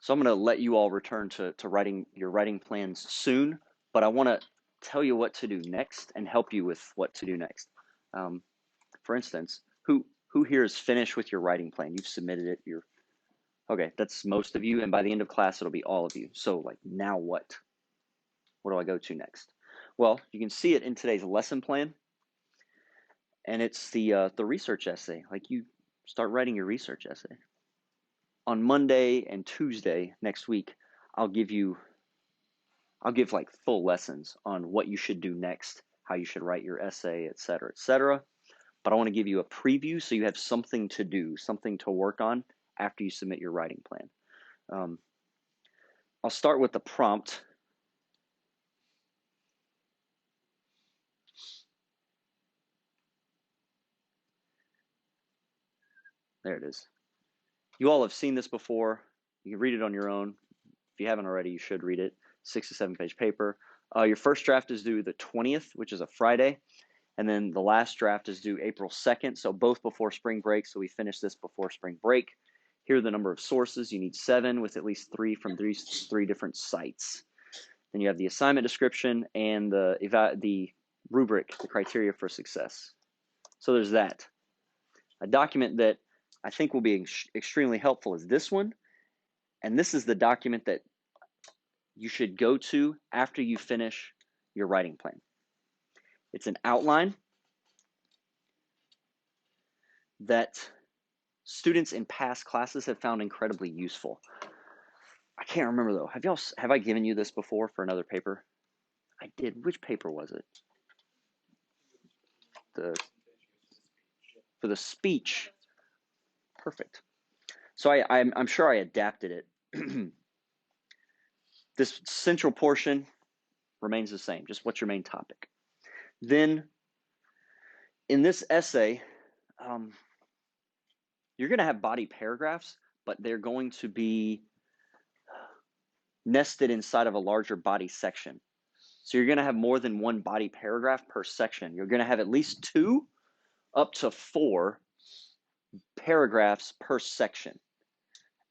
So I'm going to let you all return to writing your writing plans soon, but I want to tell you what to do next and help you with what to do next. Um, for instance, who here is finished with your writing plan? You've submitted it. You're okay. That's most of you, and by the end of class, it'll be all of you. So like now what? What do I go to next? Well, you can see it in today's lesson plan, and it's the research essay. Like you start writing your research essay. On Monday and Tuesday next week, I'll give like full lessons on what you should do next, how you should write your essay, et cetera, et cetera. But I want to give you a preview so you have something to do, something to work on after you submit your writing plan. I'll start with the prompt. There it is. You all have seen this before. You can read it on your own. If you haven't already, you should read it. 6 to 7 page paper. Your first draft is due the 20th, which is a Friday. And then the last draft is due April 2nd, so both before spring break. So we finish this before spring break. Here are the number of sources. You need 7 with at least 3 from three different sites. Then you have the assignment description and the rubric, the criteria for success. So there's that. A document that I think will be extremely helpful is this one. And this is the document that you should go to after you finish your writing plan. It's an outline that students in past classes have found incredibly useful. I can't remember though. Have I given you this before for another paper? I did. Which paper was it? For the speech. Perfect. So I'm sure I adapted it. This central portion remains the same. Just what's your main topic? Then in this essay, you're going to have body paragraphs, but they're going to be nested inside of a larger body section. So you're going to have more than one body paragraph per section. You're going to have at least 2 up to 4 paragraphs per section.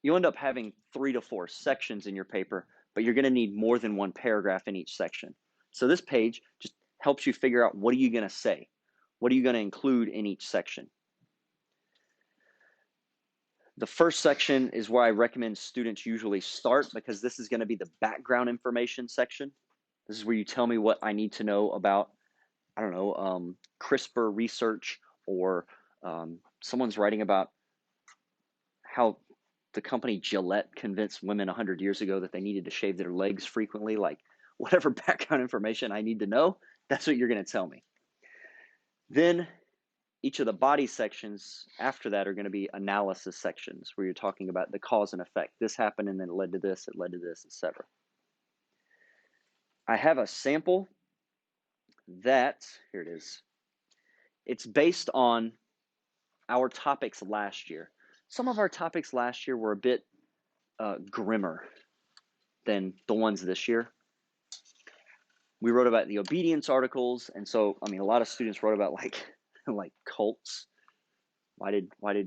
You end up having 3 to 4 sections in your paper, but you're going to need more than one paragraph in each section. So this page just helps you figure out what are you going to say? What are you going to include in each section? The first section is where I recommend students usually start because this is going to be the background information section. This is where you tell me what I need to know about, I don't know, CRISPR research, or someone's writing about how the company Gillette convinced women 100 years ago that they needed to shave their legs frequently. Like whatever background information I need to know, that's what you're going to tell me. Then each of the body sections after that are going to be analysis sections where you're talking about the cause and effect. This happened and then it led to this, etc. I have a sample that, here it is. It's based on our topics last year. Some of our topics last year were a bit grimmer than the ones this year. We wrote about the obedience articles, and so I mean, a lot of students wrote about like cults. How did what's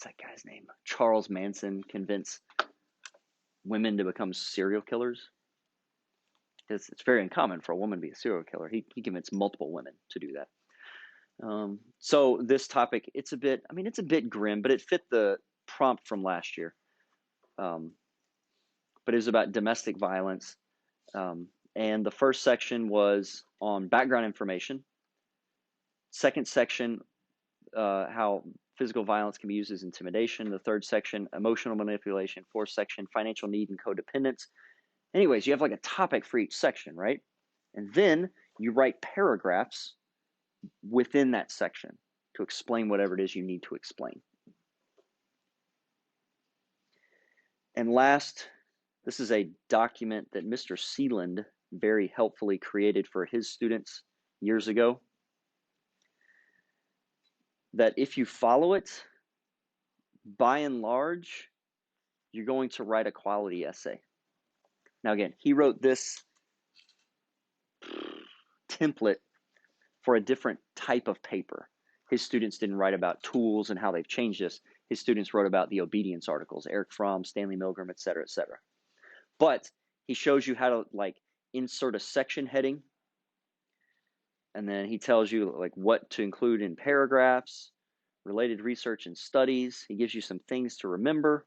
that guy's name? Charles Manson convince women to become serial killers? It's very uncommon for a woman to be a serial killer. He convinced multiple women to do that. So this topic, it's a bit grim, but it fit the prompt from last year. But it was about domestic violence. And the first section was on background information. Second section, how physical violence can be used as intimidation. The third section, emotional manipulation. Fourth section, financial need and codependence. Anyways, you have like a topic for each section, right? And then you write paragraphs within that section to explain whatever it is you need to explain. And last, this is a document that Mr. Sealand very helpfully created for his students years ago, that if you follow it, by and large, you're going to write a quality essay. Now again, he wrote this template for a different type of paper. His students didn't write about tools and how they've changed this. his students wrote about the obedience articles, Eric Fromm, Stanley Milgram, et cetera, et cetera. But he shows you how to like insert a section heading, and then he tells you like what to include in paragraphs, related research and studies. He gives you some things to remember.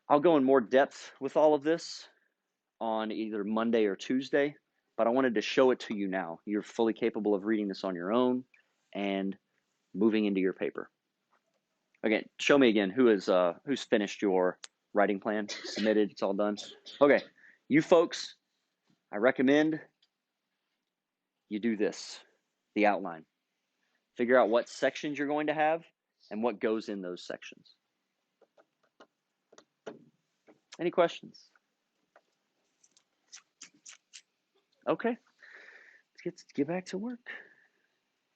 I'll go in more depth with all of this on either Monday or Tuesday, but I wanted to show it to you now. You're fully capable of reading this on your own and moving into your paper. Okay, show me again who's finished your writing plan, submitted, it's all done. Okay, you folks, I recommend you do this, the outline. Figure out what sections you're going to have and what goes in those sections. Any questions? Okay, let's get back to work.